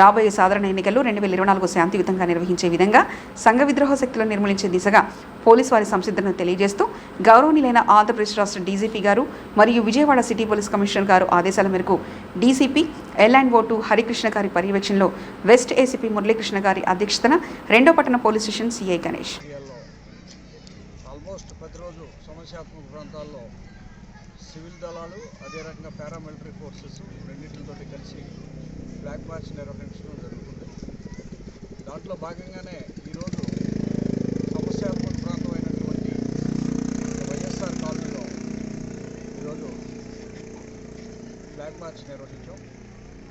రాబోయే సాధారణ ఎన్నికల్లో 2024 శాంతియుతంగా నిర్వహించే విధంగా సంఘ విద్రోహ శక్తులను నిర్మూలించే దిశగా పోలీసు వారి సంసిద్ధతను తెలియజేస్తూ గౌరవనీయులైన ఆంధ్రప్రదేశ్ రాష్ట్ర డీజీపీ గారు మరియు విజయవాడ సిటీ పోలీస్ కమిషనర్ గారు ఆదేశాల మేరకు డీసీపీ L&O2 హరికృష్ణ గారి పర్యవేక్షణలో వెస్ట్ ఏసీపీ మురళీకృష్ణ గారి అధ్యక్షతన 2వ పట్టణ police station CI Ganesh almost ప్రతిరోజు సమస్యాత్మక ప్రాంతాల్లో సివిల్ దళాలు అదే రకంగా పారామిలిటరీ ఫోర్సెస్ రెండింటితో కలిసి ఫ్లాగ్ మార్చ్ నిర్వహించడం జరుగుతుంది. దాంట్లో భాగంగానే ఈరోజు సమస్యాత్మక ప్రాంతమైనటువంటి వైఎస్ఆర్ కాలనీలో ఈరోజు ఫ్లాగ్ మార్చ్ నిర్వహించాం.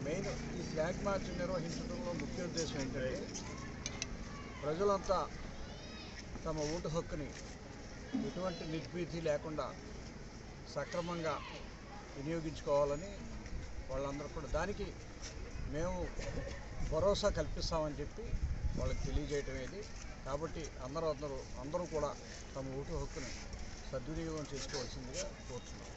మెయిన్ ఈ ఫ్లాగ్ మార్చ్ నిర్వహించడంలో ముఖ్య ఉద్దేశం ఏంటంటే ప్రజలంతా తమ ఓటు హక్కుని ఎటువంటి నిర్భీతి లేకుండా సక్రమంగా వినియోగించుకోవాలని వాళ్ళందరూ కూడా దానికి మేము భరోసా కల్పిస్తామని చెప్పి వాళ్ళకి తెలియజేయటం ఇది. కాబట్టి అందరూ కూడా తమ ఓటు హక్కుని సద్వినియోగం చేసుకోవాల్సిందిగా కోరుతున్నాం.